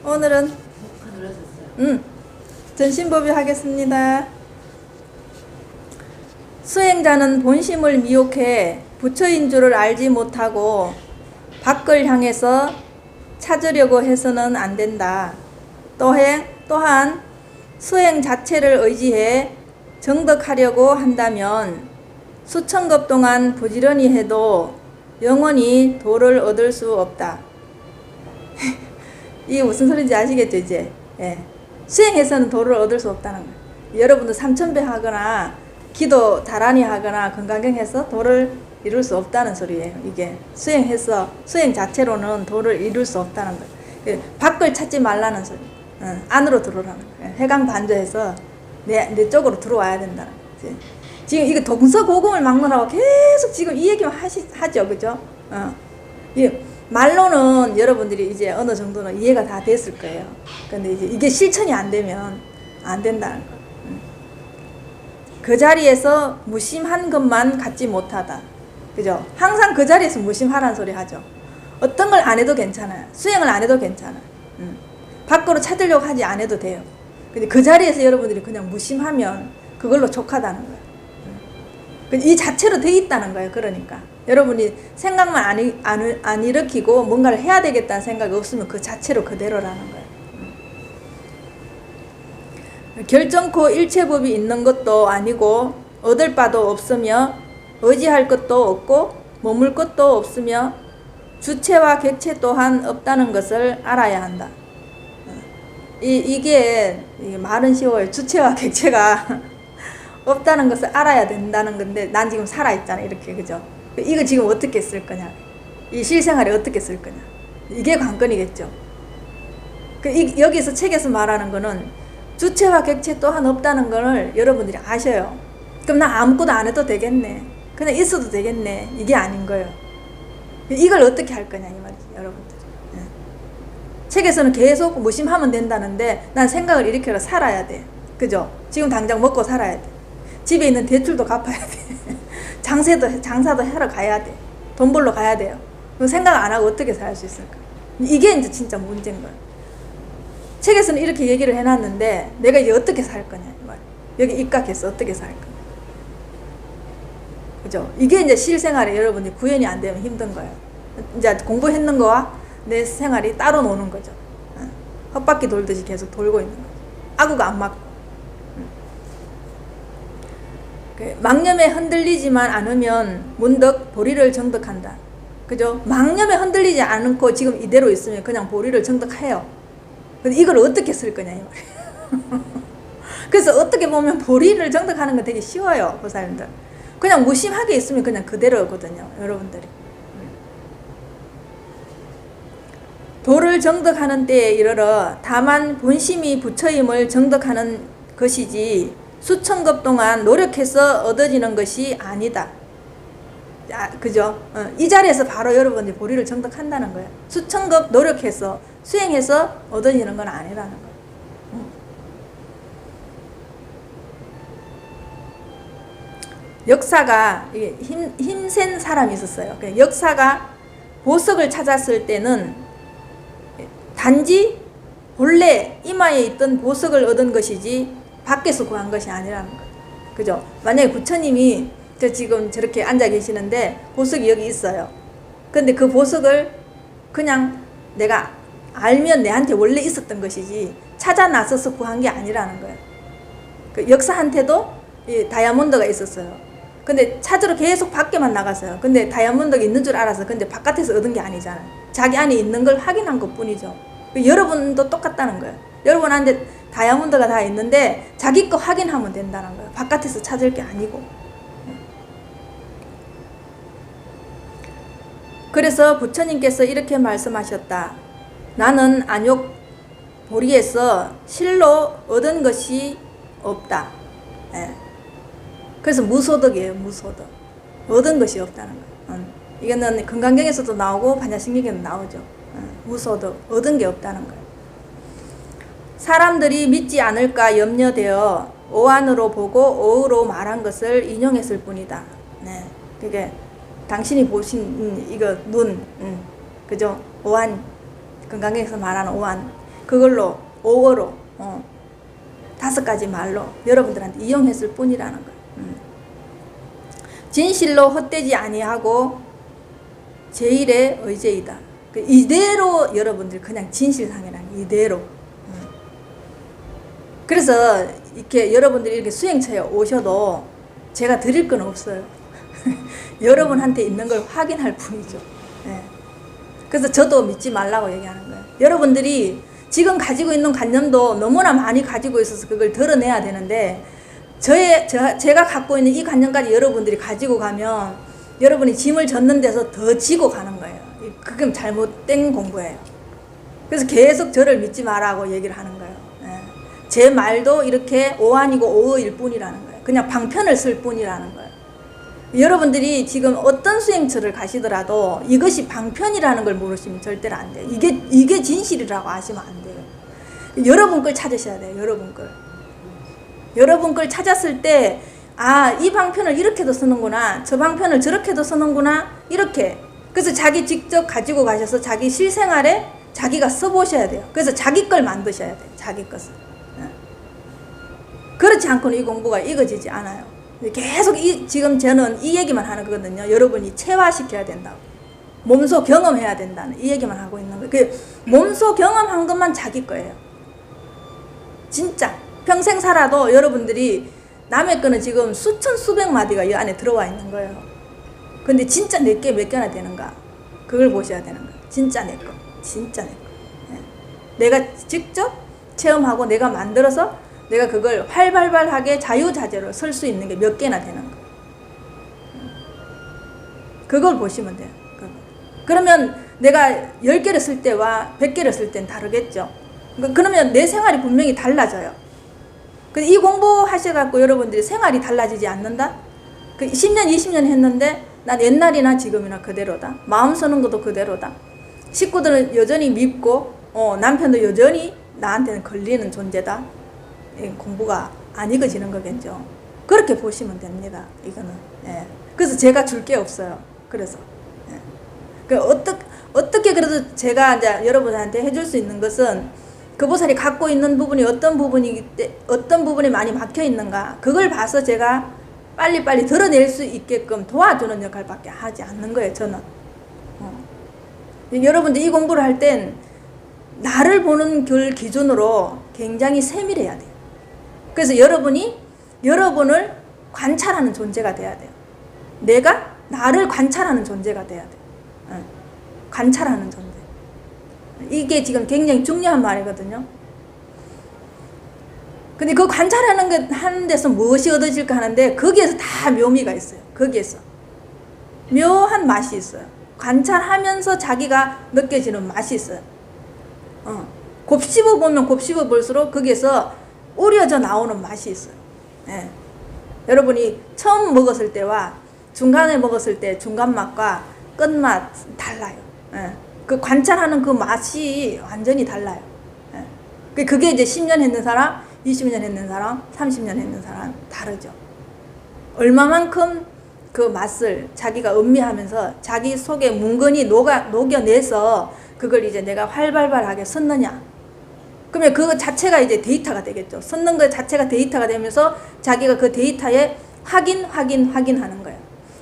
오늘은 전신법위 하겠습니다. 수행자는 본심을 미혹해 부처인 줄을 알지 못하고 밖을 향해서 찾으려고 해서는 안 된다. 또한 수행 자체를 의지해 정덕하려고 한다면 수천급 동안 부지런히 해도 영원히 도를 얻을 수 없다. 이게 무슨 소리인지 아시겠죠, 이제? 예. 수행해서는 도를 얻을 수 없다는 거예요. 여러분도 삼천배 하거나 기도 다란히 하거나 건강경해서 도를 이룰 수 없다는 소리예요. 이게 수행해서 수행 자체로는 도를 이룰 수 없다는 거예요. 밖을 찾지 말라는 소리. 안으로 들어오라는 거예요. 해강 반조해서 내 쪽으로 들어와야 된다는 거예요. 지금 이거 동서고금을 막론하고 계속 지금 이 얘기만 하죠, 그죠? 말로는 여러분들이 이제 어느 정도는 이해가 다 됐을 거예요. 근데 이제 이게 실천이 안 되면 안 된다는 거. 그 자리에서 무심한 것만 갖지 못하다. 그죠? 항상 그 자리에서 무심하라는 소리 하죠. 어떤 걸 안 해도 괜찮아요. 수행을 안 해도 괜찮아요. 밖으로 찾으려고 하지 안 해도 돼요. 근데 그 자리에서 여러분들이 그냥 무심하면 그걸로 족하다는 거예요. 이 자체로 돼 있다는 거예요. 그러니까 여러분이 생각만 안 일으키고 뭔가를 해야 되겠다는 생각이 없으면 그 자체로 그대로라는 거예요. 결정코 일체법이 있는 것도 아니고 얻을 바도 없으며 의지할 것도 없고 머물 것도 없으며 주체와 객체 또한 없다는 것을 알아야 한다. 이게 말은 쉬워요. 주체와 객체가 없다는 것을 알아야 된다는 건데 난 지금 살아있잖아, 이렇게. 그죠? 이거 지금 어떻게 쓸 거냐, 이 실생활에 어떻게 쓸 거냐, 이게 관건이겠죠. 여기서 책에서 말하는 거는 주체와 객체 또한 없다는 걸 여러분들이 아셔요. 그럼 나 아무것도 안 해도 되겠네, 그냥 있어도 되겠네, 이게 아닌 거예요. 이걸 어떻게 할 거냐 이 말이지, 여러분들. 책에서는 계속 무심하면 된다는데 난 생각을 일으켜서 살아야 돼. 그죠? 지금 당장 먹고 살아야 돼. 집에 있는 대출도 갚아야 돼. 장사도 하러 가야 돼. 돈 벌러 가야 돼요. 생각 안 하고 어떻게 살 수 있을까? 이게 이제 진짜 문제인 거예요. 책에서는 이렇게 얘기를 해놨는데 내가 이제 어떻게 살 거냐 이 말. 여기 입각해서 어떻게 살 거냐. 그죠? 이게 이제 실생활에 여러분이 구현이 안 되면 힘든 거예요. 이제 공부했는 거와 내 생활이 따로 노는 거죠. 헛바퀴 돌듯이 계속 돌고 있는 거죠. 아구가 안 맞고. 망념에 흔들리지만 않으면 문득 보리를 정득한다. 그죠? 망념에 흔들리지 않고 지금 이대로 있으면 그냥 보리를 정득해요. 근데 이걸 어떻게 쓸 거냐 이 말이에요. 그래서 어떻게 보면 보리를 정득하는 건 되게 쉬워요, 보살님들. 그냥 무심하게 있으면 그냥 그대로거든요, 여러분들이. 도를 정득하는 때에 이르러 다만 본심이 부처임을 정득하는 것이지 수천급 동안 노력해서 얻어지는 것이 아니다. 그죠? 이 자리에서 바로 여러분이 보리를 정득한다는 거예요. 수천급 노력해서 수행해서 얻어지는 건 아니라는 거예요. 역사가 힘센 사람이 있었어요. 역사가 보석을 찾았을 때는 단지 본래 이마에 있던 보석을 얻은 것이지 밖에서 구한 것이 아니라는 거예요. 그죠? 만약에 부처님이 지금 저렇게 앉아 계시는데 보석이 여기 있어요. 근데 그 보석을 그냥 내가 알면 내한테 원래 있었던 것이지 찾아 나서서 구한 게 아니라는 거예요. 그 역사한테도 이 다이아몬드가 있었어요. 근데 찾으러 계속 밖에만 나갔어요. 근데 다이아몬드가 있는 줄 알아서 근데 바깥에서 얻은 게 아니잖아요. 자기 안에 있는 걸 확인한 것 뿐이죠. 여러분도 똑같다는 거예요. 여러분한테 다이아몬드가 다 있는데 자기 거 확인하면 된다는 거예요. 바깥에서 찾을 게 아니고. 그래서 부처님께서 이렇게 말씀하셨다. 나는 안욕 보리에서 실로 얻은 것이 없다. 그래서 무소득이에요, 무소득. 얻은 것이 없다는 거예요. 이거는 건강경에서도 나오고 반야신경에도 나오죠. 무소득, 얻은 게 없다는 거예요. 사람들이 믿지 않을까 염려되어 오안으로 보고 오으로 말한 것을 인용했을 뿐이다. 네, 그게 당신이 보신 이거 눈, 그죠? 오안, 건강경에서 말하는 오안. 그걸로 5어로 5가지 말로 여러분들한테 이용했을 뿐이라는 거예요. 진실로 헛되지 아니하고 제일의 의제이다. 이대로 여러분들 그냥 진실상이라는 이대로. 그래서 이렇게 여러분들이 이렇게 수행처에 오셔도 제가 드릴 건 없어요. 여러분한테 있는 걸 확인할 뿐이죠. 네. 그래서 저도 믿지 말라고 얘기하는 거예요. 여러분들이 지금 가지고 있는 관념도 너무나 많이 가지고 있어서 그걸 드러내야 되는데 제가 갖고 있는 이 관념까지 여러분들이 가지고 가면 여러분이 짐을 젓는 데서 더 지고 가는 거예요. 그게 잘못된 공부예요. 그래서 계속 저를 믿지 마라고 얘기를 하는 거예요. 예. 제 말도 이렇게 오한이고 오의일 뿐이라는 거예요. 그냥 방편을 쓸 뿐이라는 거예요. 여러분들이 지금 어떤 수행처를 가시더라도 이것이 방편이라는 걸 모르시면 절대로 안 돼요. 이게 진실이라고 아시면 안 돼요. 여러분 걸 찾으셔야 돼요. 여러분 걸 찾았을 때, 이 방편을 이렇게도 쓰는구나, 저 방편을 저렇게도 쓰는구나, 이렇게. 그래서 자기 직접 가지고 가셔서 자기 실생활에 자기가 써보셔야 돼요. 그래서 자기 걸 만드셔야 돼요. 자기 것을. 그렇지 않고는 이 공부가 익어지지 않아요. 계속 지금 저는 이 얘기만 하는 거거든요. 여러분이 체화시켜야 된다고. 몸소 경험해야 된다는 이 얘기만 하고 있는 거예요. 그 몸소 경험한 것만 자기 거예요. 진짜. 평생 살아도 여러분들이 남의 거는 지금 수천 수백 마디가 이 안에 들어와 있는 거예요. 근데 진짜 내게 몇 개나 되는가? 그걸 보셔야 되는 거예요. 진짜 내 거. 진짜 내 거. 내가 직접 체험하고 내가 만들어서 내가 그걸 활발하게 자유자재로 쓸 수 있는 게 몇 개나 되는 거예요. 그걸 보시면 돼요. 그러면 내가 10개를 쓸 때와 100개를 쓸 때는 다르겠죠. 그러면 내 생활이 분명히 달라져요. 근데 이 공부하셔갖고 여러분들이 생활이 달라지지 않는다? 10년, 20년 했는데 난 옛날이나 지금이나 그대로다. 마음 쓰는 것도 그대로다. 식구들은 여전히 밉고 남편도 여전히 나한테는 걸리는 존재다. 공부가 안 익어지는 거겠죠. 그렇게 보시면 됩니다. 이거는. 예. 그래서 제가 줄 게 없어요. 그래서 어떻게 그래도 제가 이제 여러분한테 해줄 수 있는 것은 그 보살이 갖고 있는 부분이 어떤 부분이 많이 막혀 있는가, 그걸 봐서 제가 빨리빨리 드러낼 수 있게끔 도와주는 역할밖에 하지 않는 거예요. 저는. 여러분들 이 공부를 할 땐 나를 보는 걸 기준으로 굉장히 세밀해야 돼요. 그래서 여러분이 여러분을 관찰하는 존재가 돼야 돼요. 내가 나를 관찰하는 존재가 돼야 돼요. 관찰하는 존재. 이게 지금 굉장히 중요한 말이거든요. 근데 그 관찰하는 거 하는 데서 무엇이 얻어질까 하는데 거기에서 다 묘미가 있어요. 거기에서 묘한 맛이 있어요. 관찰하면서 자기가 느껴지는 맛이 있어요. 곱씹어 보면 곱씹어 볼수록 거기에서 우려져 나오는 맛이 있어요. 예. 여러분이 처음 먹었을 때와 중간에 먹었을 때 중간 맛과 끝맛 달라요. 예. 그 관찰하는 그 맛이 완전히 달라요. 예. 그게 이제 10년 했는 사람, 20년 했는 사람, 30년 했는 사람 다르죠. 얼마만큼 그 맛을 자기가 음미하면서 자기 속에 뭉근히 녹여내서 그걸 이제 내가 활발하게 썼느냐. 그러면 그거 자체가 이제 데이터가 되겠죠. 썼는 것 자체가 데이터가 되면서 자기가 그 데이터에 확인하는 거예요.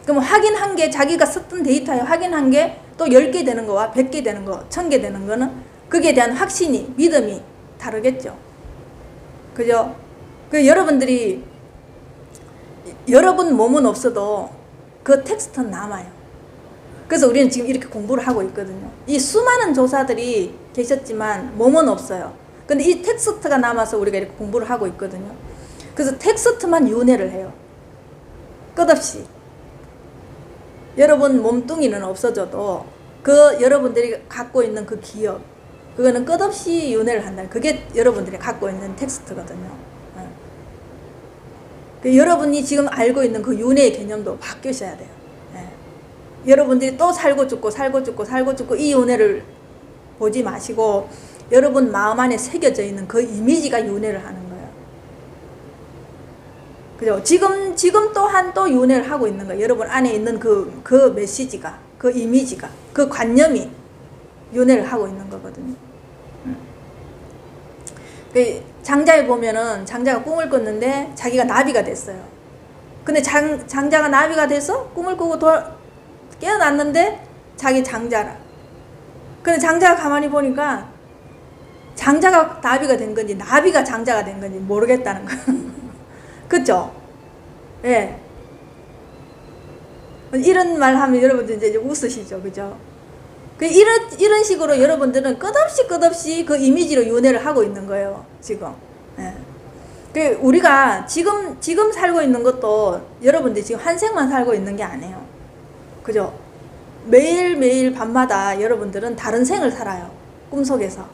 그럼 확인한 게, 자기가 썼던 데이터에 확인한 게 또 10개 되는 거와 100개 되는 거, 1000개 되는 거는 거기에 대한 확신이, 믿음이 다르겠죠. 그죠? 그 여러분들이, 여러분 몸은 없어도 그 텍스트는 남아요. 그래서 우리는 지금 이렇게 공부를 하고 있거든요. 이 수많은 조사들이 계셨지만 몸은 없어요. 근데 이 텍스트가 남아서 우리가 이렇게 공부를 하고 있거든요. 그래서 텍스트만 윤회를 해요. 끝없이. 여러분 몸뚱이는 없어져도 그 여러분들이 갖고 있는 그 기억, 그거는 끝없이 윤회를 한다. 그게 여러분들이 갖고 있는 텍스트거든요. 여러분이 지금 알고 있는 그 윤회의 개념도 바뀌셔야 돼요. 여러분들이 또 살고 죽고 이 윤회를 보지 마시고 여러분 마음 안에 새겨져 있는 그 이미지가 윤회를 하는 거예요. 그죠? 지금 또한 또 윤회를 하고 있는 거예요. 여러분 안에 있는 그 메시지가, 그 이미지가, 그 관념이 윤회를 하고 있는 거거든요. 그 장자에 보면은 장자가 꿈을 꿨는데 자기가 나비가 됐어요. 근데 장자가 나비가 돼서 꿈을 꾸고 깨어났는데 자기 장자라. 근데 장자가 가만히 보니까 장자가 나비가 된 건지 나비가 장자가 된 건지 모르겠다는 거. 그쵸? 예. 이런 말 하면 여러분들 이제 웃으시죠. 그죠? 이런 식으로 여러분들은 끝없이 그 이미지로 윤회를 하고 있는 거예요. 지금. 예. 우리가 지금 살고 있는 것도 여러분들 지금 한 생만 살고 있는 게 아니에요. 그죠? 매일매일 밤마다 여러분들은 다른 생을 살아요. 꿈속에서.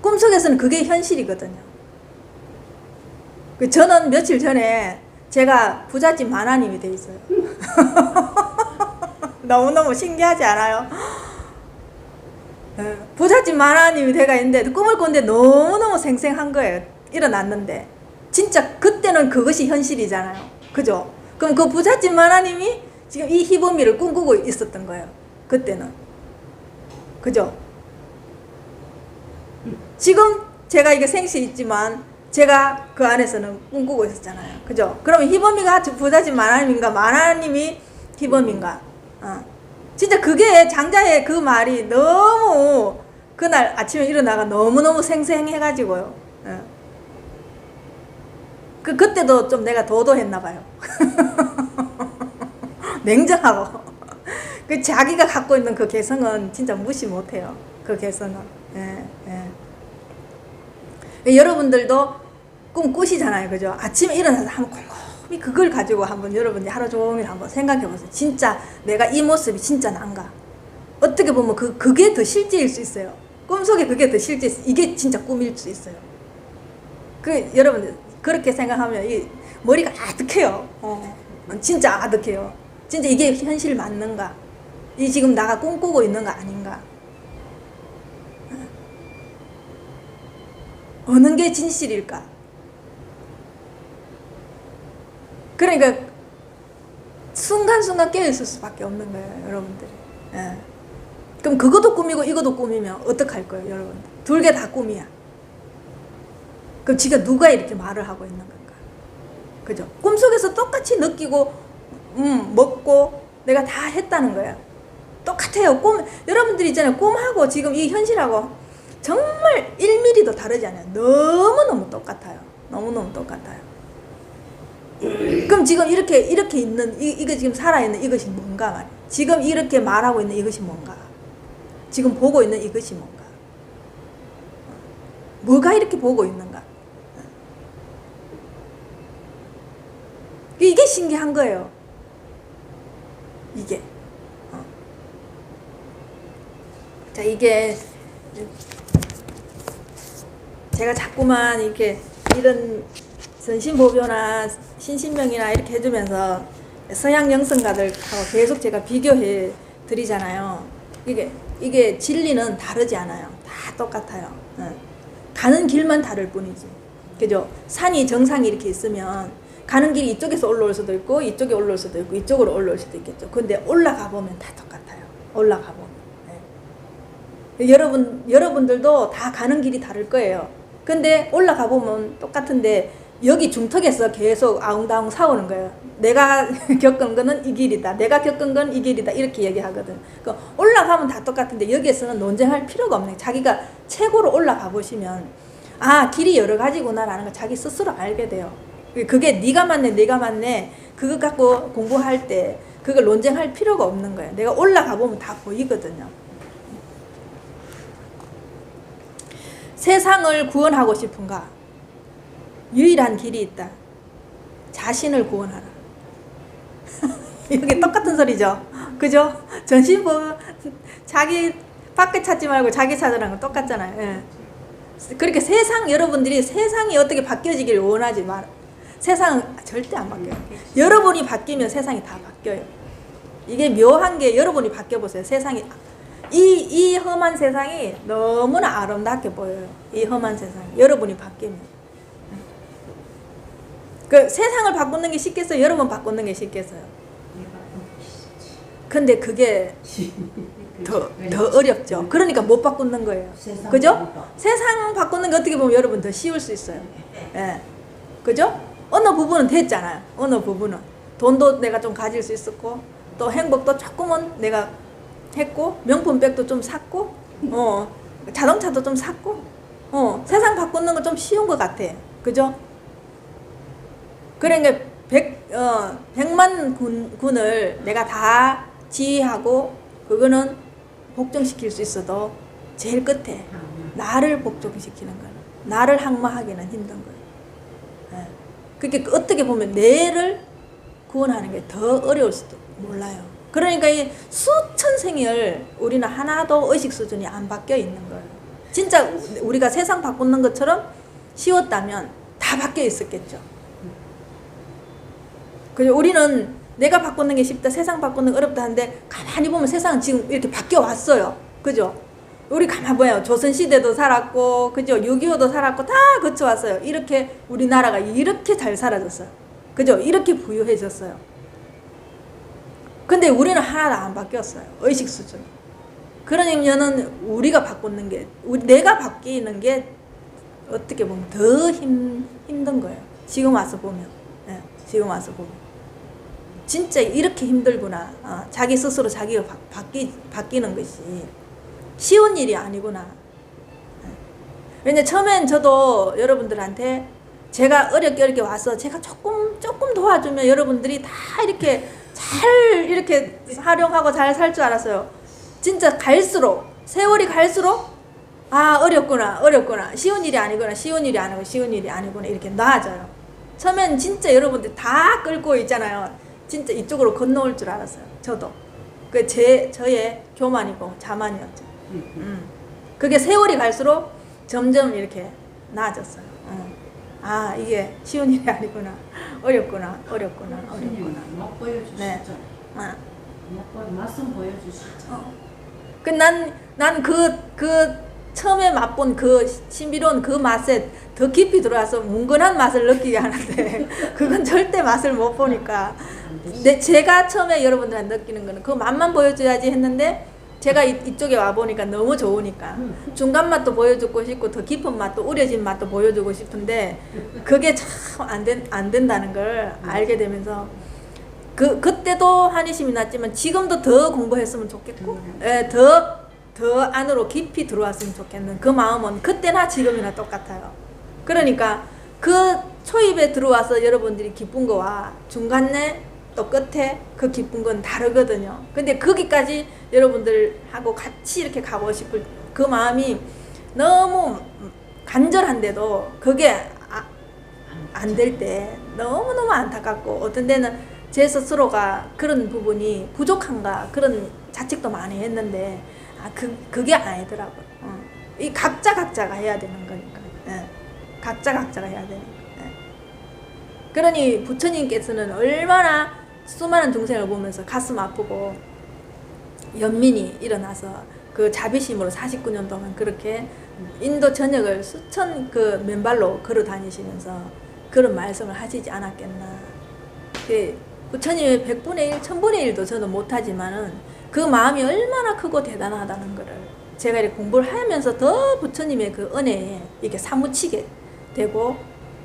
꿈속에서는 그게 현실이거든요. 저는 며칠 전에 제가 부잣집 만화님이 돼 있어요. 너무너무 신기하지 않아요? 부잣집 만화님이 돼가 있는데 꿈을 꿨는데 너무너무 생생한 거예요. 일어났는데 진짜 그때는 그것이 현실이잖아요. 그죠? 그럼 그 부잣집 만화님이 지금 이 희범이를 꿈꾸고 있었던 거예요. 그때는. 그죠? 지금 제가 이게 생시 있지만 제가 그 안에서는 꿈꾸고 있었잖아요. 그죠? 그러면 희범이가 부잣집 만화님인가 만화님이 희범인가? 진짜 그게 장자의 그 말이 너무 그날 아침에 일어나가 너무너무 생생해가지고요. 그때도 좀 내가 도도했나 봐요. 냉정하고. 그 자기가 갖고 있는 그 개성은 진짜 무시 못해요. 그 개성은. 여러분들도 꿈 꾸시잖아요. 그죠? 아침에 일어나서 한번 곰곰이 그걸 가지고 한번 여러분이 하루 종일 한번 생각해 보세요. 진짜 내가 이 모습이 진짜 난가? 어떻게 보면 그게 더 실제일 수 있어요. 꿈속에 그게 더 실제, 이게 진짜 꿈일 수 있어요. 여러분들 그렇게 생각하면 이 머리가 아득해요. 진짜 아득해요. 진짜 이게 현실 맞는가? 이 지금 나가 꿈꾸고 있는 거 아닌가? 어느 게 진실일까? 그러니까 순간순간 깨어있을 수밖에 없는 거예요, 여러분들이. 그럼 그것도 꿈이고 이것도 꿈이면 어떡할 거예요, 여러분들? 둘 개 다 꿈이야. 그럼 지가 누가 이렇게 말을 하고 있는 건가? 그죠? 꿈속에서 똑같이 느끼고 먹고 내가 다 했다는 거야. 똑같아요. 여러분들이 있잖아요. 꿈하고 지금 이 현실하고 정말 1mm도 다르지 않아요. 너무너무 똑같아요. 너무너무 똑같아요. 그럼 지금 이렇게 있는 이거 지금 살아있는 이것이 뭔가 말이에요. 지금 이렇게 말하고 있는 이것이 뭔가. 지금 보고 있는 이것이 뭔가. 뭐가 이렇게 보고 있는가. 이게 신기한 거예요. 이게. 자, 이게 제가 자꾸만 이렇게 이런 선신보묘나 신신명이나 이렇게 해주면서 서양 영성가들하고 계속 제가 비교해 드리잖아요. 이게 진리는 다르지 않아요. 다 똑같아요. 가는 길만 다를 뿐이지. 그죠? 산이 정상이 이렇게 있으면 가는 길이 이쪽에서 올라올 수도 있고 이쪽에 올라올 수도 있고 이쪽으로 올라올 수도 있겠죠. 근데 올라가 보면 다 똑같아요. 올라가 보면. 여러분들도 다 가는 길이 다를 거예요. 근데 올라가 보면 똑같은데 여기 중턱에서 계속 아웅다웅 싸우는 거예요. 내가 겪은 거는 이 길이다. 내가 겪은 건 이 길이다. 이렇게 얘기하거든. 올라가면 다 똑같은데 여기에서는 논쟁할 필요가 없네. 자기가 최고로 올라가 보시면 아, 길이 여러 가지구나라는 걸 자기 스스로 알게 돼요. 그게 네가 맞네, 내가 맞네. 그거 갖고 공부할 때 그걸 논쟁할 필요가 없는 거예요. 내가 올라가 보면 다 보이거든요. 세상을 구원하고 싶은가? 유일한 길이 있다. 자신을 구원하라. 이게 똑같은 소리죠. 그죠? 전신보면 자기 밖에 찾지 말고 자기 찾으라는 건 똑같잖아요. 예. 그렇게 여러분들이 세상이 어떻게 바뀌어지기를 원하지 마라. 세상은 절대 안 바뀌어요. 여러분이 바뀌면 세상이 다 바뀌어요. 이게 묘한 게 여러분이 바뀌어보세요. 세상이 이 험한 세상이 너무나 아름답게 보여요. 이 험한 세상이 여러분이 바뀌면. 세상을 바꾸는 게 쉽겠어요? 여러분 바꾸는 게 쉽겠어요? 근데 그게 더 어렵죠. 그러니까 못 바꾸는 거예요. 그죠? 세상 바꾸는 게 어떻게 보면 여러분 더 쉬울 수 있어요. 예. 그죠? 어느 부분은 됐잖아요. 어느 부분은. 돈도 내가 좀 가질 수 있었고, 또 행복도 조금은 내가 했고, 명품백도 좀 샀고, 자동차도 좀 샀고, 세상 바꾸는 건 좀 쉬운 것 같아. 그죠? 그러니까 100만 군을 내가 다 지휘하고, 그거는 복종시킬 수 있어도 제일 끝에 나를 복종시키는 거예요. 나를 항마하기는 힘든 거예요. 예. 그러니까 어떻게 보면 뇌를 구원하는 게 더 어려울지도 몰라요. 그러니까 이 수천 생을 우리는 하나도 의식 수준이 안 바뀌어 있는 거예요. 진짜 우리가 세상 바꾸는 것처럼 쉬웠다면 다 바뀌어 있었겠죠. 그래서 우리는 내가 바꾸는 게 쉽다, 세상 바꾸는 게 어렵다 하는데, 가만히 보면 세상은 지금 이렇게 바뀌어 왔어요. 그죠? 우리 가만히 보면 조선시대도 살았고, 그죠? 6.25도 살았고, 다 거쳐왔어요. 이렇게 우리나라가 이렇게 잘 살아졌어요. 그죠? 이렇게 부유해졌어요. 근데 우리는 하나도 안 바뀌었어요. 의식 수준. 그러면은 우리가 바꾸는 게, 내가 바뀌는 게 어떻게 보면 더 힘든 거예요. 지금 와서 보면. 예, 지금 와서 보면. 진짜 이렇게 힘들구나. 자기 스스로 자기가 바뀌는 것이 쉬운 일이 아니구나. 왜냐, 처음엔 저도 여러분들한테 제가 어렵게 와서 제가 조금 도와주면 여러분들이 다 이렇게 잘 이렇게 활용하고 잘 살 줄 알았어요. 진짜 갈수록, 세월이 갈수록, 어렵구나. 쉬운 일이 아니구나. 이렇게 나아져요. 처음엔 진짜 여러분들 다 끌고 있잖아요. 진짜 이쪽으로 건너올 줄 알았어요. 저도. 저의 교만이고 자만이었죠. 그게 세월이 갈수록 점점 이렇게 나아졌어요. 이게 쉬운 일이 아니구나. 어렵구나. 못 보여주시죠. 네. 맛은 보여주시죠. 난 처음에 맛본 그 신비로운 그 맛에 더 깊이 들어와서 뭉근한 맛을 느끼게 하는데, 그건 절대 맛을 못 보니까. 제가 처음에 여러분들한테 느끼는 거는 그 맛만 보여줘야지 했는데, 제가 이쪽에 와보니까 너무 좋으니까 중간 맛도 보여주고 싶고, 더 깊은 맛도, 우려진 맛도 보여주고 싶은데, 그게 참 안 된다는 걸 알게 되면서, 그때도 한의심이 났지만 지금도 더 공부했으면 좋겠고, 더 안으로 깊이 들어왔으면 좋겠는 그 마음은 그때나 지금이나 똑같아요. 그러니까 그 초입에 들어와서 여러분들이 기쁜 거와 중간에 또 끝에 그 기쁜 건 다르거든요. 근데 거기까지 여러분들하고 같이 이렇게 가고 싶을 그 마음이 너무 간절한데도 그게 안 될 때 너무너무 안타깝고, 어떤 데는 제 스스로가 그런 부분이 부족한가 그런 자책도 많이 했는데, 그게 아니더라고요. 이 각자가 해야 되는 거니까. 예. 각자가 해야 되는 거예요. 예. 그러니 부처님께서는 얼마나 수많은 중생을 보면서 가슴 아프고 연민이 일어나서 그 자비심으로 49년 동안 그렇게 인도 전역을 수천 그 맨발로 걸어 다니시면서 그런 말씀을 하시지 않았겠나. 부처님의 100분의 1, 1000분의 1도 저는 못하지만은 그 마음이 얼마나 크고 대단하다는 거를 제가 이렇게 공부를 하면서 더 부처님의 그 은혜에 이렇게 사무치게 되고,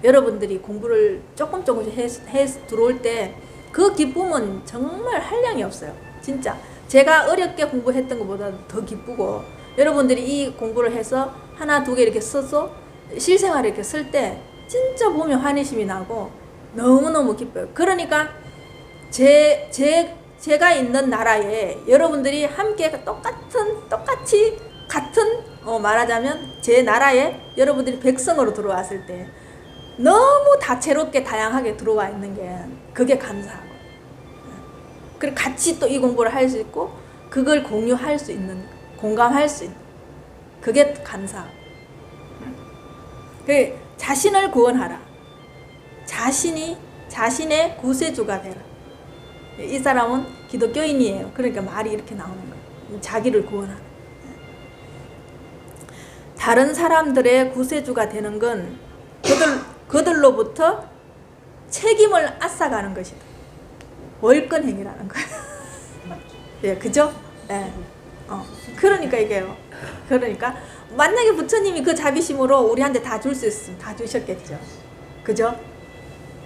여러분들이 공부를 조금씩 해 들어올 때 그 기쁨은 정말 한량이 없어요. 진짜 제가 어렵게 공부했던 것보다 더 기쁘고, 여러분들이 이 공부를 해서 하나 두 개 이렇게 써서 실생활에 이렇게 쓸 때 진짜 보면 환희심이 나고 너무너무 기뻐요. 그러니까 제가 있는 나라에 여러분들이 함께 똑같이 같은 말하자면 제 나라에 여러분들이 백성으로 들어왔을 때 너무 다채롭게 다양하게 들어와 있는 게 그게 감사하고, 그리고 같이 또 이 공부를 할 수 있고 그걸 공유할 수 있는, 공감할 수 있는 그게 감사하고, 자신을 구원하라. 자신의 구세주가 되라. 이 사람은 기독교인이에요. 그러니까 말이 이렇게 나오는 거예요. 자기를 구원하라. 다른 사람들의 구세주가 되는 건 그들로부터 책임을 앗아가는 것이다. 월권행위라는 거예요. 예, 그죠? 예. 그러니까 이게요. 그러니까 만약에 부처님이 그 자비심으로 우리한테 다 줄 수 있으면 다 주셨겠죠. 그죠?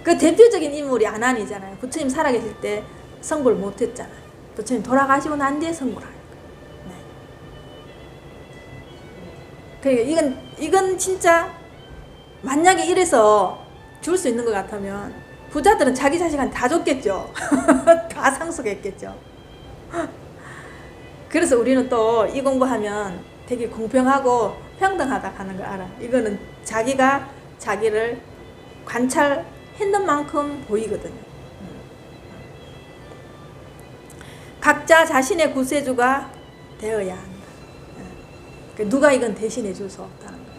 그 대표적인 인물이 아난이잖아요. 부처님 살아계실 때 성불 못했잖아요. 부처님 돌아가시고 난 뒤에 성불하니까. 네. 그러니까 이건 진짜 만약에 이래서 줄 수 있는 것 같으면 부자들은 자기 자식한테 다 줬겠죠. 다 상속했겠죠. 그래서 우리는 또 이 공부하면 되게 공평하고 평등하다 하는 걸 알아. 이거는 자기가 자기를 관찰했는 만큼 보이거든요. 각자 자신의 구세주가 되어야 한다. 누가 이건 대신해 줄 수 없다는 거예요.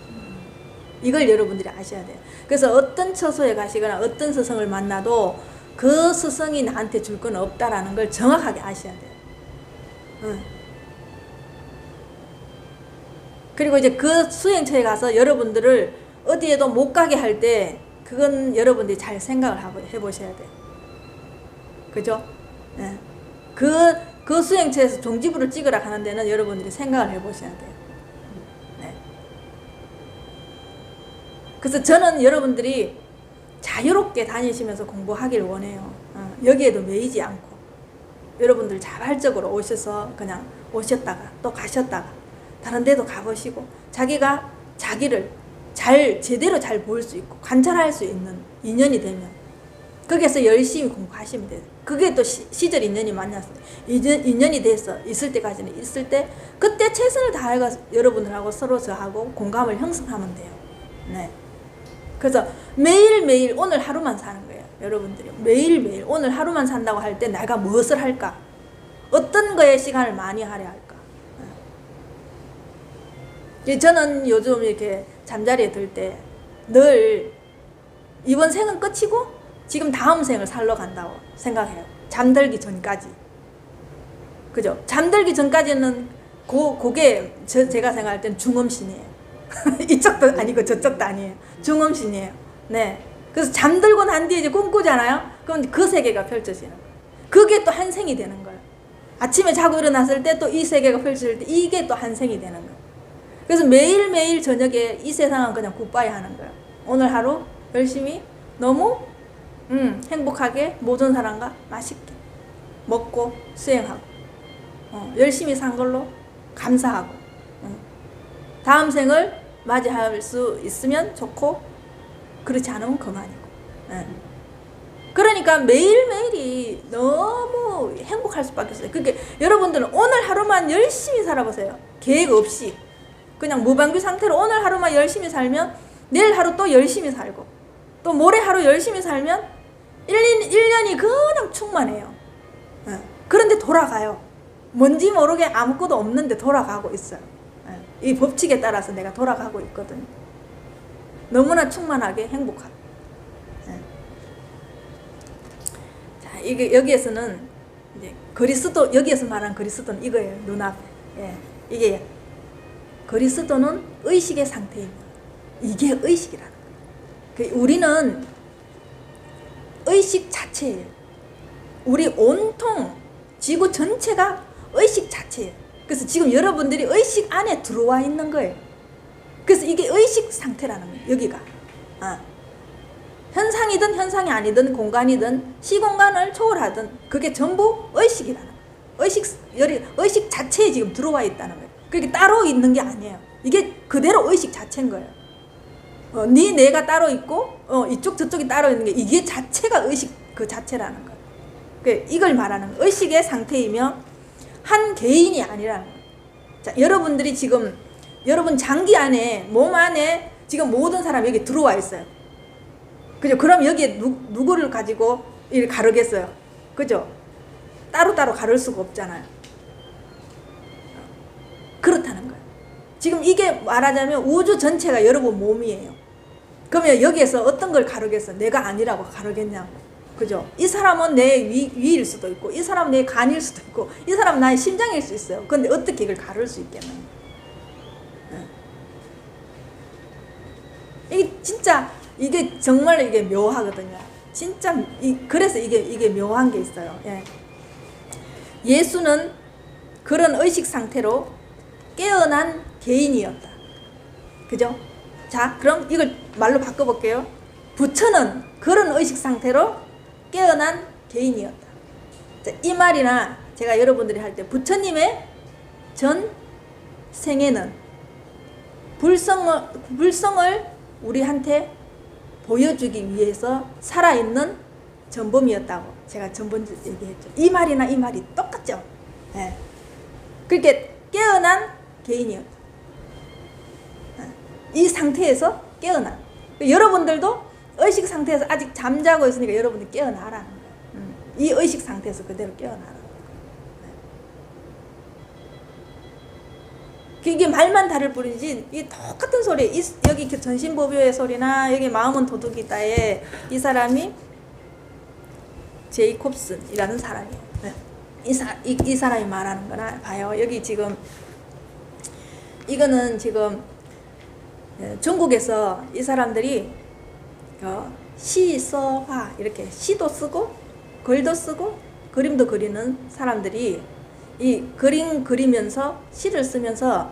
이걸 여러분들이 아셔야 돼요. 그래서 어떤 처소에 가시거나 어떤 스승을 만나도 그 스승이 나한테 줄 건 없다라는 걸 정확하게 아셔야 돼요. 그리고 이제 그 수행처에 가서 여러분들을 어디에도 못 가게 할 때 그건 여러분들이 잘 생각을 해보셔야 돼요. 그죠? 네. 그 수행처에서 종지부를 찍으라 하는 데는 여러분들이 생각을 해보셔야 돼요. 네. 그래서 저는 여러분들이 자유롭게 다니시면서 공부하길 원해요. 여기에도 매이지 않고 여러분들 자발적으로 오셔서 그냥 오셨다가 또 가셨다가 다른 데도 가보시고 자기가 자기를 제대로 잘 볼 수 있고 관찰할 수 있는 인연이 되면 거기에서 열심히 공부하시면 돼요. 그게 또 시절 인연이 만났을 때 인연이 돼서 있을 때까지는 있을 때 그때 최선을 다해서 여러분들하고 서로 저하고 공감을 형성하면 돼요. 네. 그래서 매일매일 오늘 하루만 사는 거예요. 여러분들이 매일매일 오늘 하루만 산다고 할 때 내가 무엇을 할까? 어떤 거에 시간을 많이 할애야 할까? 저는 요즘 이렇게 잠자리에 들 때 늘 이번 생은 끝이고 지금 다음 생을 살러 간다고 생각해요. 잠들기 전까지. 그죠? 잠들기 전까지는 그게 제가 생각할 땐 중음신이에요. 이쪽도 아니고 저쪽도 아니에요. 중음신이에요. 네. 그래서 잠들고 난 뒤에 이제 꿈꾸잖아요. 그럼 그 세계가 펼쳐지는 거예요. 그게 또 한 생이 되는 거예요. 아침에 자고 일어났을 때 또 이 세계가 펼쳐질 때 이게 또 한 생이 되는 거예요. 그래서 매일매일 저녁에 이 세상은 그냥 굿바이 하는 거예요. 오늘 하루 열심히 너무 행복하게 모든 사람과 맛있게 먹고 수행하고 열심히 산 걸로 감사하고 다음 생을 맞이할 수 있으면 좋고 그렇지 않으면 그만이고. 그러니까 매일매일이 너무 행복할 수밖에 없어요. 그러니까 여러분들은 오늘 하루만 열심히 살아보세요. 계획 없이 그냥 무방비 상태로 오늘 하루만 열심히 살면 내일 하루 또 열심히 살고 또 모레 하루 열심히 살면 1년이 그냥 충만해요. 그런데 돌아가요. 뭔지 모르게 아무것도 없는데 돌아가고 있어요. 이 법칙에 따라서 내가 돌아가고 있거든요. 너무나 충만하게 행복하고. 자, 이게 여기에서는 이제 그리스도, 여기에서 말한 그리스도는 이거예요. 눈앞에. 이게 그리스도는 의식의 상태입니다. 이게 의식이라는 거예요. 우리는 의식 자체예요. 우리 온통 지구 전체가 의식 자체예요. 그래서 지금 여러분들이 의식 안에 들어와 있는 거예요. 그래서 이게 의식 상태라는 거예요. 여기가. 현상이든 현상이 아니든 공간이든 시공간을 초월하든 그게 전부 의식이라는 거예요. 의식 자체에 지금 들어와 있다는 거예요. 그게 따로 있는 게 아니에요. 이게 그대로 의식 자체인 거예요. 네 내가 따로 있고 이쪽 저쪽이 따로 있는 게 이게 자체가 의식 그 자체라는 거예요. 이걸 말하는 거예요. 의식의 상태이며 한 개인이 아니라는 거예요. 자, 여러분들이 지금 여러분 장기 안에 몸 안에 지금 모든 사람이 여기 들어와 있어요. 그죠? 그럼 여기에 누구를 가지고 이렇게 가르겠어요? 그죠? 따로따로 가를 수가 없잖아요. 그렇다는 거예요. 지금 이게 말하자면 우주 전체가 여러분 몸이에요. 그러면 여기에서 어떤 걸 가르겠어? 내가 아니라고 가르겠냐고. 그죠? 이 사람은 내 위일 수도 있고 이 사람은 내 간일 수도 있고 이 사람은 나의 심장일 수 있어요. 근데 어떻게 이걸 가를 수 있겠나요? 이게 진짜 이게 정말 이게 묘하거든요. 진짜 그래서 이게 묘한 게 있어요. 예수는 그런 의식 상태로 깨어난 개인이었다. 그죠? 자, 그럼 이걸 말로 바꿔볼게요. 부처는 그런 의식 상태로 깨어난 개인이었다. 자, 이 말이나 제가 여러분들이 할 때 부처님의 전 생애는 불성을 우리한테 보여주기 위해서 살아있는 전범이었다고 제가 전번주 얘기했죠. 이 말이나 이 말이 똑같죠. 예. 그렇게 깨어난 개인이었다. 이 상태에서 깨어난. 여러분들도 의식 상태에서 아직 잠자고 있으니까 여러분들 깨어나라는 거예요. 이 의식 상태에서 그대로 깨어나라. 이게 말만 다를 뿐이지 이 똑같은 소리. 여기 전신보묘의 소리나 여기 마음은 도둑이다에 이 사람이 제이콥슨이라는 사람이에요. 네. 이 사람이 말하는 거나 봐요. 여기 지금 이거는 지금 중국에서 이 사람들이 시, 서, 화 이렇게 시도 쓰고 글도 쓰고 그림도 그리는 사람들이 이 그림 그리면서 시를 쓰면서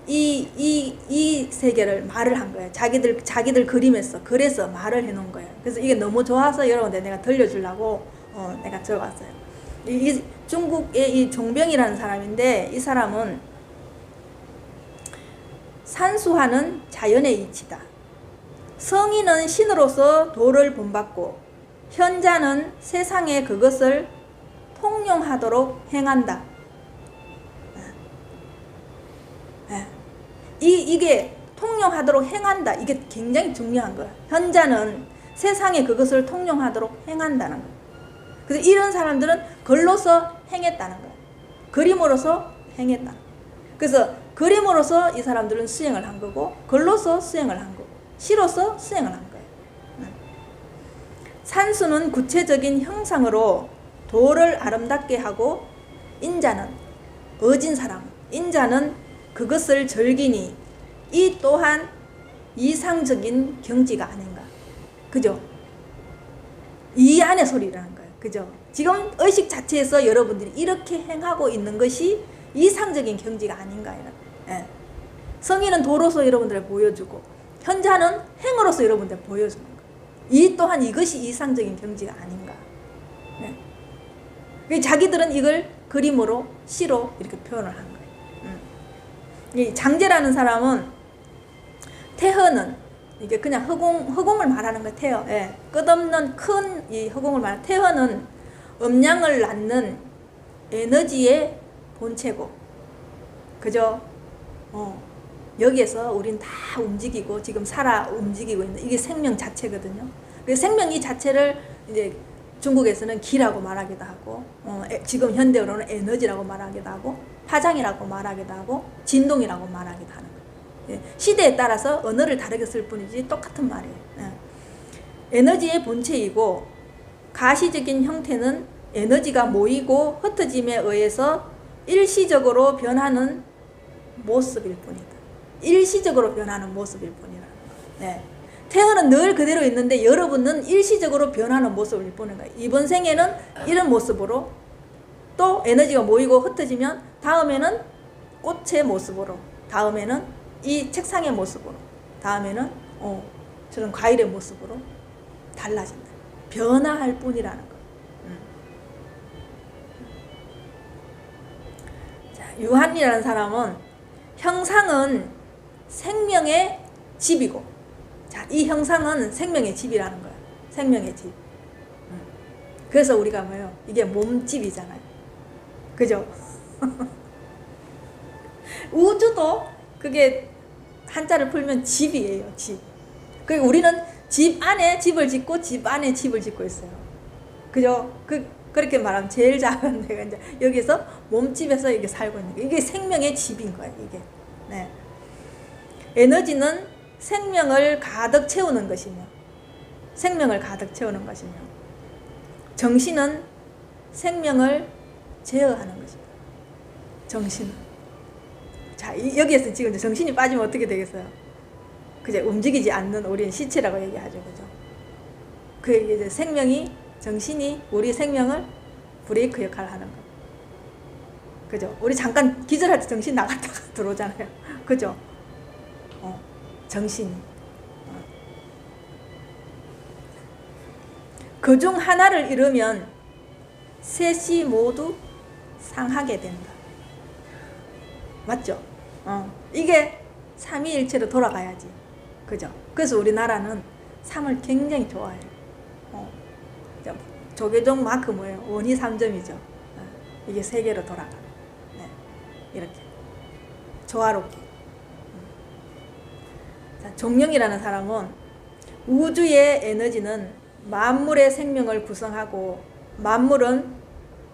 이 세계를 말을 한 거예요. 자기들 그림에서 그래서 말을 해놓은 거예요. 그래서 이게 너무 좋아서 여러분들 내가 들려주려고 내가 적어왔어요. 이 중국의 이 종병이라는 사람인데 이 사람은 산수화는 자연의 이치다. 성인은 신으로서 도를 본받고 현자는 세상에 그것을 통용하도록 행한다. 이게 통용하도록 행한다. 이게 굉장히 중요한 거야. 현자는 세상에 그것을 통용하도록 행한다는 거야. 그래서 이런 사람들은 글로서 행했다는 거야. 그림으로서 행했다. 그래서 그림으로서 이 사람들은 수행을 한 거고 글로서 수행을 한 거고 시로서 수행을 한 거예요. 산수는 구체적인 형상으로 도를 아름답게 하고 인자는 어진 사람, 인자는 그것을 즐기니 이 또한 이상적인 경지가 아닌가. 그죠? 이 안의 소리라는 거예요. 그죠? 지금 의식 자체에서 여러분들이 이렇게 행하고 있는 것이 이상적인 경지가 아닌가. 예. 성인은 도로서 여러분들을 보여주고 현자는 행으로서 여러분들 보여주는 거예요. 이 또한 이것이 이상적인 경지가 아닌가. 예. 자기들은 이걸 그림으로 시로 이렇게 표현을 한 거예요. 이 장제라는 사람은 태허는 이게 그냥 허공을 말하는 거예요. 태허. 예. 끝없는 큰 이 허공을 말하는 태허는 음양을 낳는 에너지의 본체고, 그죠? 여기에서 우린 다 움직이고 지금 살아 움직이고 있는 이게 생명 자체거든요. 그 생명 이 자체를 이제 중국에서는 기라고 말하기도 하고, 지금 현대어로는 에너지라고 말하기도 하고, 파장이라고 말하기도 하고, 진동이라고 말하기도 하는 거예요. 예. 시대에 따라서 언어를 다르게 쓸 뿐이지 똑같은 말이에요. 예. 에너지의 본체이고, 가시적인 형태는 에너지가 모이고 흩어짐에 의해서 일시적으로 변하는 모습일 뿐이다. 일시적으로 변하는 모습일 뿐이라는 거예요. 네. 태어는 늘 그대로 있는데 여러분은 일시적으로 변하는 모습을 보는 거예요. 이번 생에는 이런 모습으로, 또 에너지가 모이고 흩어지면 다음에는 꽃의 모습으로, 다음에는 이 책상의 모습으로, 다음에는 저런 과일의 모습으로 달라진다. 변화할 뿐이라는 거예요. 자, 유한이라는 사람은 형상은 생명의 집이고, 자, 이 형상은 생명의 집이라는 거야. 생명의 집. 그래서 우리가 뭐예요? 이게 몸집이잖아요. 그죠? 우주도 그게 한자를 풀면 집이에요. 집. 그리고 우리는 집 안에 집을 짓고 집 안에 집을 짓고 있어요. 그죠? 그렇게 말하면 제일 작은 데가 이제 여기서 몸집에서 이게 살고 있는 게 이게 생명의 집인 거예요. 이게. 네. 에너지는 생명을 가득 채우는 것이며, 생명을 가득 채우는 것이며, 정신은 생명을 제어하는 것입니다. 정신은. 자, 여기에서 지금 정신이 빠지면 어떻게 되겠어요? 그제 움직이지 않는 우리는 시체라고 얘기하죠. 그죠? 그 이제 생명이, 정신이 우리 생명을 브레이크 역할을 하는 거. 그죠? 우리 잠깐 기절할 때 정신 나갔다가 들어오잖아요. 그죠? 정신이. 그중 하나를 잃으면 셋이 모두 상하게 된다. 맞죠? 이게 삼위일체로 돌아가야지. 그죠? 그래서 우리나라는 삶을 굉장히 좋아해요. 조계종 마크 뭐예요? 원이 3점이죠. 이게 세계로 돌아가. 네. 이렇게. 조화롭게. 자, 종영이라는 사람은 우주의 에너지는 만물의 생명을 구성하고 만물은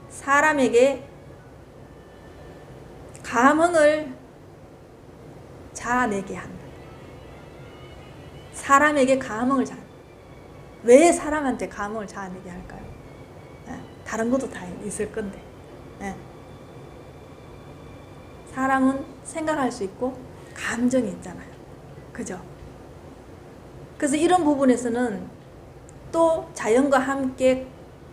사람에게 감흥을 자아내게 한다. 사람에게 감흥을 자아내게. 왜 사람한테 감흥을 자아내게 할까요? 다른 것도 다 있을 건데. 사람은 생각할 수 있고 감정이 있잖아요. 그죠? 그래서 이런 부분에서는 또 자연과 함께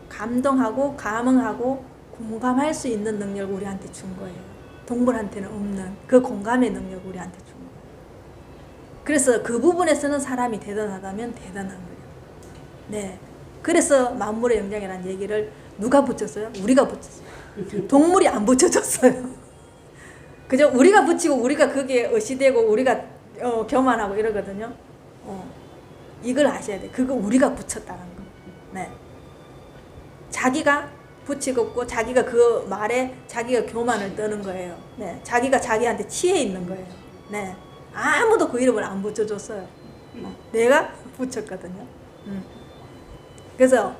감동하고 감흥하고 공감할 수 있는 능력을 우리한테 준 거예요. 동물한테는 없는 그 공감의 능력을 우리한테 준 거예요. 그래서 그 부분에서는 사람이 대단하다면 대단한 거예요. 네. 그래서 만물의 영장이라는 얘기를 누가 붙였어요? 우리가 붙였어요. 동물이 안 붙여줬어요. 그죠? 우리가 붙이고 우리가 그게 의시되고 우리가 교만하고 이러거든요. 이걸 아셔야 돼. 그거 우리가 붙였다는 거. 네. 자기가 붙이고 자기가 그 말에 자기가 교만을 떠는 거예요. 네. 자기가 자기한테 취해 있는 거예요. 네. 아무도 그 이름을 안 붙여줬어요. 내가 붙였거든요. 그래서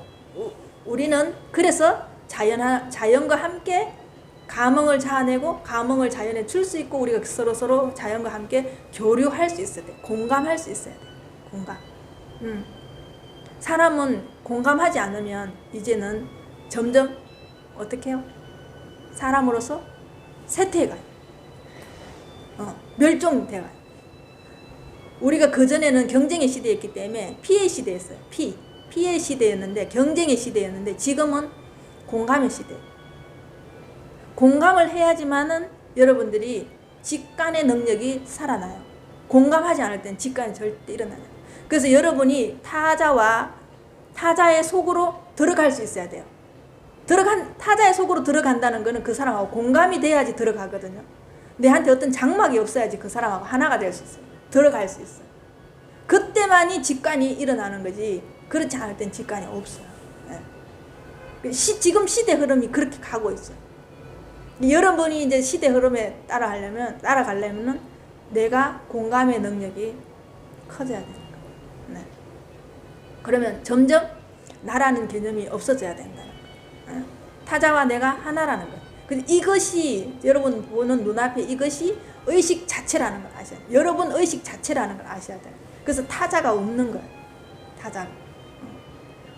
우리는 그래서 자연과 함께 감흥을 자아내고 감흥을 자연에 줄 수 있고 우리가 서로 자연과 함께 교류할 수 있어야 돼. 공감할 수 있어야 돼. 공감. 사람은 공감하지 않으면 이제는 점점 어떻게 해요? 사람으로서 쇠퇴해가요. 멸종돼가요. 우리가 그전에는 경쟁의 시대였기 때문에 피해 시대였어요. 피해 시대였는데 경쟁의 시대였는데 지금은 공감의 시대. 공감을 해야지만은 여러분들이 직관의 능력이 살아나요. 공감하지 않을 땐 직관이 절대 일어나요. 그래서 여러분이 타자의 속으로 들어갈 수 있어야 돼요. 타자의 속으로 들어간다는 거는 그 사람하고 공감이 돼야지 들어가거든요. 내한테 어떤 장막이 없어야지 그 사람하고 하나가 될 수 있어요. 들어갈 수 있어요. 그때만이 직관이 일어나는 거지 그렇지 않을 땐 직관이 없어요. 네. 지금 시대 흐름이 그렇게 가고 있어요. 여러분이 이제 시대 흐름에 따라가려면은 내가 공감의 능력이 커져야 되는 거예요. 네. 그러면 점점 나라는 개념이 없어져야 된다는 거예요. 타자와 내가 하나라는 거예요. 근데 이것이 여러분 보는 눈앞에 이것이 의식 자체라는 걸 아셔야 돼요. 여러분 의식 자체라는 걸 아셔야 돼요. 그래서 타자가 없는 거예요. 타자가.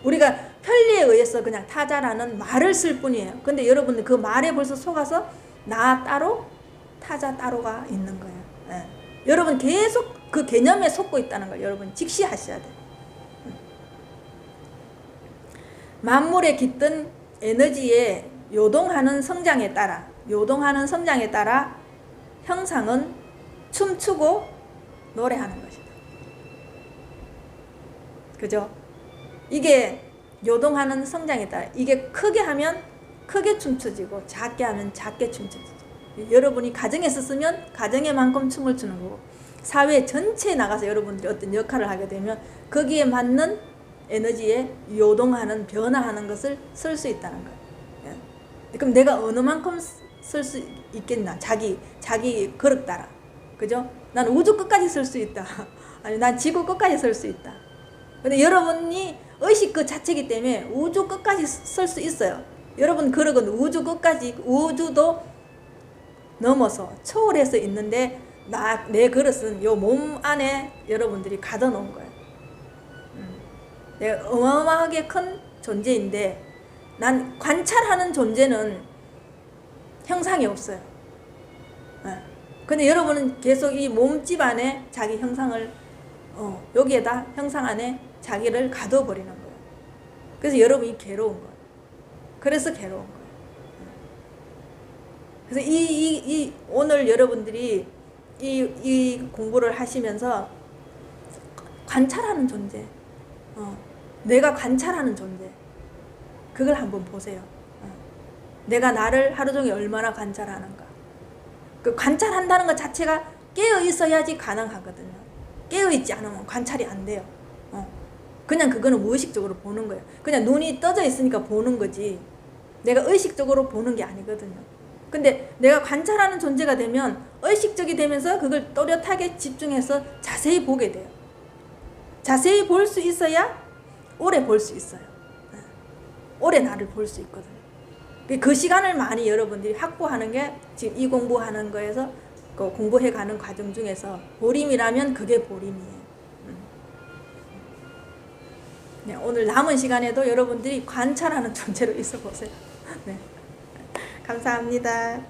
우리가 편리에 의해서 그냥 타자라는 말을 쓸 뿐이에요. 근데 여러분들 그 말에 벌써 속아서 나 따로 타자 따로가 있는 거예요. 네. 여러분 계속 그 개념에 속고 있다는 걸 여러분 직시하셔야 돼요. 만물에 깃든 에너지에 요동하는 성장에 따라 형상은 춤추고 노래하는 것이다. 그죠? 이게 요동하는 성장에 따라 이게 크게 하면 크게 춤춰지고 작게 하면 작게 춤춰지죠. 여러분이 가정에서 쓰면 가정에만큼 춤을 추는 거고 사회 전체에 나가서 여러분들이 어떤 역할을 하게 되면 거기에 맞는 에너지에 요동하는 변화하는 것을 쓸 수 있다는 거예요. 그럼 내가 어느 만큼 쓸 수 있겠나? 자기 그릇 따라. 그죠? 난 우주 끝까지 쓸 수 있다. 아니 난 지구 끝까지 쓸 수 있다. 근데 여러분이 의식 그 자체이기 때문에 우주 끝까지 쓸 수 있어요. 여러분 그러건 우주 끝까지 우주도 넘어서 초월해서 있는데 내 그릇은 요 몸 안에 여러분들이 가둬 놓은 거예요. 내가 어마어마하게 큰 존재인데 난 관찰하는 존재는 형상이 없어요. 근데 여러분은 계속 이 몸집 안에 자기 형상을 여기에다 형상 안에 자기를 가둬버리는 거예요. 그래서 여러분이 괴로운 거예요. 그래서 괴로운 거예요. 그래서 오늘 여러분들이 이 공부를 하시면서 관찰하는 존재, 내가 관찰하는 존재, 그걸 한번 보세요. 내가 나를 하루 종일 얼마나 관찰하는가. 그 관찰한다는 것 자체가 깨어 있어야지 가능하거든요. 깨어 있지 않으면 관찰이 안 돼요. 그냥 그거는 무의식적으로 보는 거예요. 그냥 눈이 떠져 있으니까 보는 거지. 내가 의식적으로 보는 게 아니거든요. 근데 내가 관찰하는 존재가 되면 의식적이 되면서 그걸 또렷하게 집중해서 자세히 보게 돼요. 자세히 볼 수 있어야 오래 볼 수 있어요. 오래 나를 볼 수 있거든요. 그 시간을 많이 여러분들이 확보하는 게 지금 이 공부하는 거에서 그 공부해가는 과정 중에서 보림이라면 그게 보림이에요. 네, 오늘 남은 시간에도 여러분들이 관찰하는 존재로 있어 보세요. 네, 감사합니다.